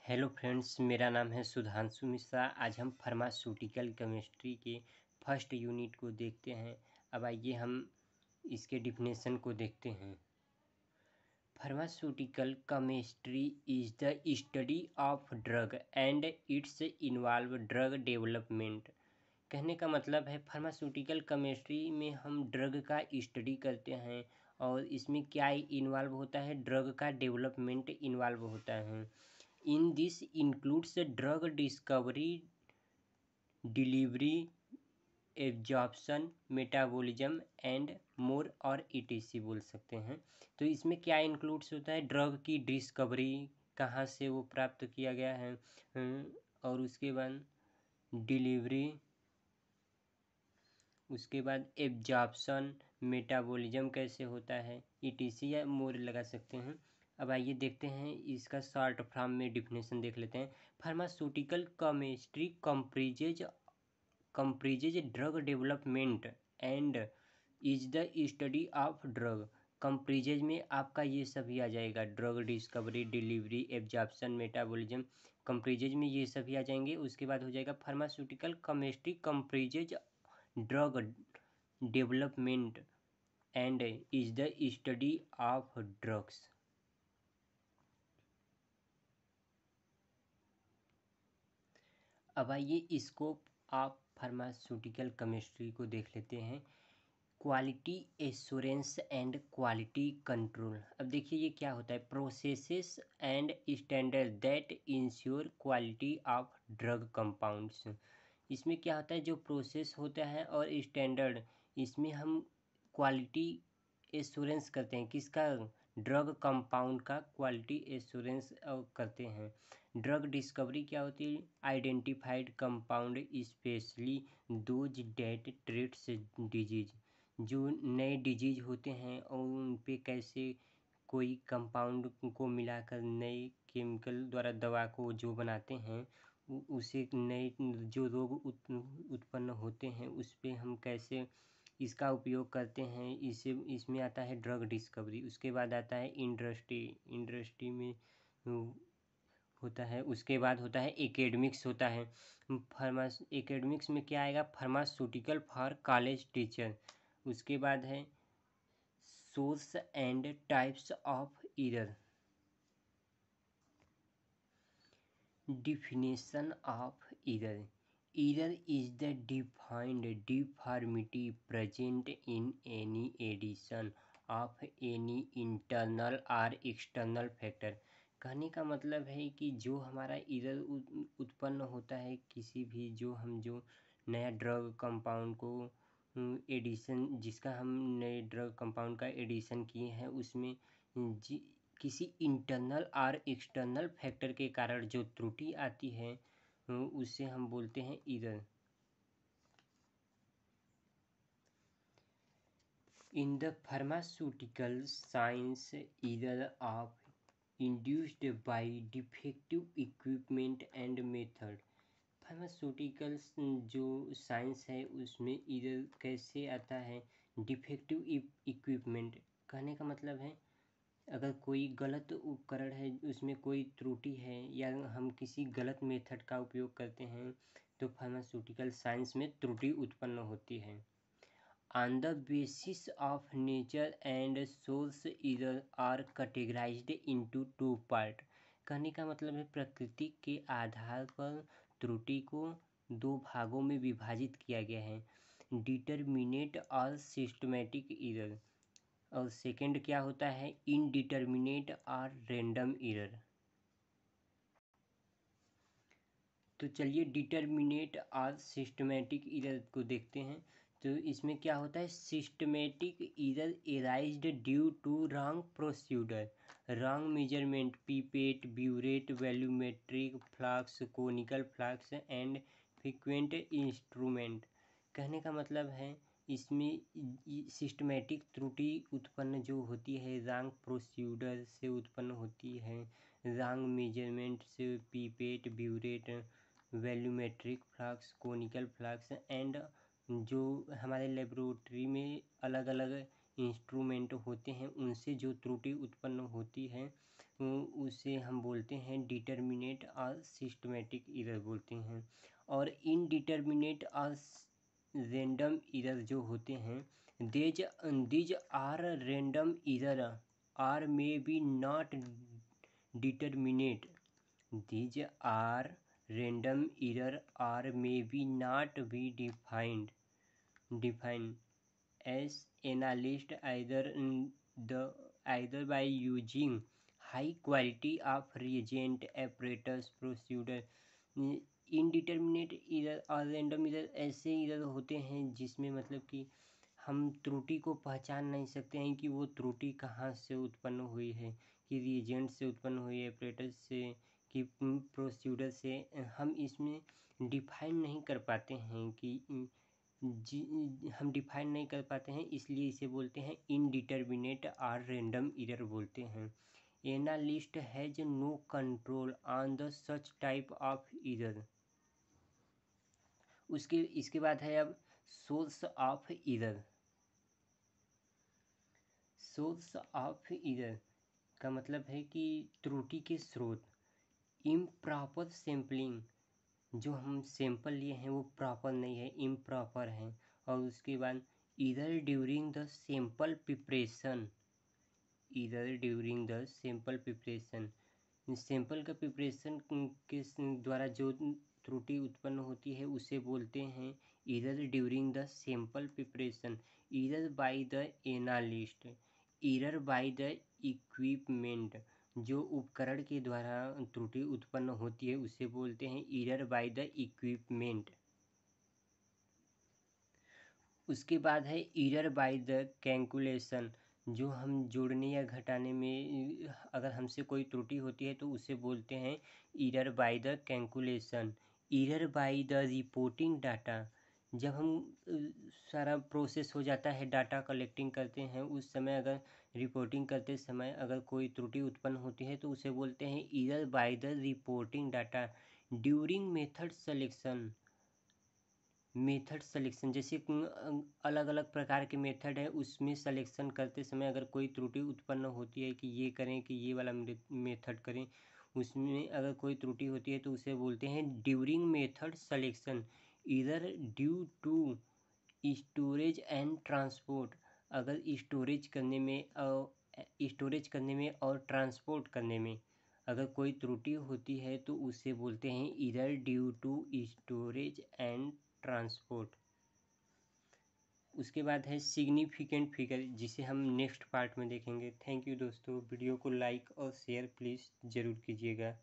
Hello friends, मेरा नाम है सुधांशु मिश्रा। आज हम फार्मास्यूटिकल केमिस्ट्री के फर्स्ट यूनिट को देखते हैं। अब आइए हम इसके डिफिनेशन को देखते हैं। Pharmaceutical chemistry is the study of drug and it's involve drug development. कहने का मतलब है फार्मास्यूटिकल केमिस्ट्री में हम ड्रग का स्टडी करते हैं और इसमें क्या इन्वॉल्व होता है, ड्रग का डेवलपमेंट इन्वॉल्व होता है। In this includes drug discovery, delivery, absorption, metabolism and more और ईटीसी बोल सकते हैं। तो इसमें क्या इंक्लूड्स होता है, ड्रग की डिस्कवरी, कहाँ से वो प्राप्त किया गया है, और उसके बाद डिलीवरी, उसके बाद एब्जॉर्प्शन, मेटाबॉलिज्म कैसे होता है, ईटीसी या मोर लगा सकते हैं। अब आइए देखते हैं इसका शॉर्ट फॉर्म में डिफिनेशन देख लेते हैं। Pharmaceutical chemistry comprises drug development and is the study of drug. Comprises में आपका ये सभी आ जाएगा, drug discovery, delivery, absorption, metabolism. Comprises में ये सभी आ जाएंगे। उसके बाद हो जाएगा pharmaceutical chemistry comprises drug development and is the study of drugs. अब आइए स्कोप ऑफ फार्मास्यूटिकल केमिस्ट्री को देख लेते हैं। Quality assurance and quality control. अब देखिए ये क्या होता है, processes and standard that ensure quality of drug compounds. इसमें क्या होता है, जो प्रोसेस होता है और स्टैंडर्ड, इसमें हम क्वालिटी एश्योरेंस करते हैं। किसका, ड्रग कंपाउंड का क्वालिटी एश्योरेंस करते हैं। ड्रग डिस्कवरी क्या होती है, identified compound specially those that treats disease. जो नए डिजीज होते हैं और उन पे कैसे कोई कंपाउंड को मिलाकर नए केमिकल द्वारा दवा को जो बनाते हैं, उसे नए जो रोग उत्पन्न होते हैं उस पे हम कैसे इसका उपयोग करते हैं। इसमें आता है ड्रग डिस्कवरी। उसके बाद आता है इंडस्ट्री में होता है। उसके बाद होता है एकेडमिक्स होता है। एकेडमिक्स में क्या आएगा, फार्मास्यूटिकल फॉर कॉलेज टीचर। उसके बाद है source and types of error. Definition of error. Error is the defined deformity present in any addition of any internal or external factor. कहने का मतलब है कि जो हमारा एरर उत्पन्न होता है किसी भी, जो नया ड्रग कंपाउंड को एडिशन, जिसका हम नए ड्रग कंपाउंड का एडिशन किए हैं, उसमें किसी इंटरनल और एक्सटर्नल फैक्टर के कारण जो त्रुटि आती है उसे हम बोलते हैं error. In the pharmaceutical science, error of induced by defective equipment and method. Pharmaceuticals जो साइंस है उसमें एरर कैसे आता है, डिफेक्टिव इक्विपमेंट। कहने का मतलब है अगर कोई गलत उपकरण है, उसमें कोई त्रुटि है, या हम किसी गलत मेथड का उपयोग करते हैं, तो फार्मास्यूटिकल साइंस में त्रुटि उत्पन्न होती है। On the basis of nature and source error are categorized into two part. कहने का मतलब है प्रकृति के आधार पर त्रुटि को दो भागों में विभाजित किया गया है, डिटरमिनेट और सिस्टमेटिक एरर। और सेकंड क्या होता है, इनडिटर्मिनेट और रैंडम एरर। तो चलिए डिटर्मिनेट और सिस्टमेटिक एरर को देखते हैं। तो इसमें क्या होता है, systematic error arised due to wrong procedure, wrong measurement, pipette, burette, volumetric flask, conical flask and frequent instrument. कहने का मतलब है इसमें सिस्टमेटिक त्रुटि उत्पन्न जो होती है रॉन्ग प्रोसीजर से उत्पन्न होती है, रॉन्ग मेजरमेंट से, pipette, burette, volumetric flask, conical flask and जो हमारे लेबोरेटरी में अलग अलग इंस्ट्रूमेंट होते हैं उनसे जो त्रुटि उत्पन्न होती है, उसे हम बोलते हैं डिटर्मिनेट और सिस्टमेटिक एरर बोलते हैं। और इनडिटर्मिनेट और रैंडम एरर जो होते हैं, these are random error are may be not determinate. These are random error or may be not be defined as analyst either by using high quality of reagent apparatus procedure। Indeterminate error और random error ऐसे error होते हैं जिसमें मतलब कि हम त्रुटि को पहचान नहीं सकते हैं कि वो त्रुटि कहाँ से उत्पन्न हुई है, कि रिएजेंट से उत्पन्न हुई है, apparatus से, कि प्रोसीड्यूर से। हम इसमें डिफाइन नहीं कर पाते हैं कि हम डिफाइन नहीं कर पाते हैं, इसलिए इसे बोलते हैं इनडिटर्मिनेट और रैंडम एरर बोलते हैं। Analyst has no control on the such type of error. इसके बाद है अब source of error. Source of error का मतलब है कि त्रुटि के स्रोत। इम्प्रॉपर सैम्पलिंग, जो हम सैंपल लिए हैं वो प्रॉपर नहीं है, इम्प्रॉपर है। और उसके बाद इधर ड्यूरिंग द सैंपल प्रिपरेशन, इधर during the sample preparation, sample का प्रिपरेशन के द्वारा जो त्रुटि उत्पन्न होती है उसे बोलते हैं इधर ड्यूरिंग द सैंपल प्रिपरेशन। इधर बाय द एनालिस्ट, इधर बाय द इक्विपमेंट, जो उपकरण के द्वारा त्रुटि उत्पन्न होती है उसे बोलते हैं एरर बाय द इक्विपमेंट। उसके बाद है एरर बाय द कैलकुलेशन, जो हम जोड़ने या घटाने में अगर हमसे कोई त्रुटि होती है तो उसे बोलते हैं error by the calculation. Error by the reporting data, जब हम सारा प्रोसेस हो जाता है, डाटा कलेक्टिंग करते हैं, उस समय अगर रिपोर्टिंग करते समय अगर कोई त्रुटि उत्पन्न होती है तो उसे बोलते हैं error by the reporting data. During method selection, method selection जैसे अलग अलग प्रकार के मेथड है, उसमें सेलेक्शन करते समय अगर कोई त्रुटि उत्पन्न होती है कि ये करें कि ये वाला मेथड करें, उसमें अगर कोई त्रुटि होती है तो उसे बोलते हैं ड्यूरिंग मेथड सेलेक्शन। इधर due to storage and transport, अगर स्टोरेज करने में और ट्रांसपोर्ट करने में अगर कोई त्रुटि होती है तो उसे बोलते हैं इधर due to storage and transport. उसके बाद है सिग्निफिकेंट फिगर, जिसे हम नेक्स्ट पार्ट में देखेंगे। थैंक यू दोस्तों, वीडियो को लाइक और शेयर प्लीज़ ज़रूर कीजिएगा।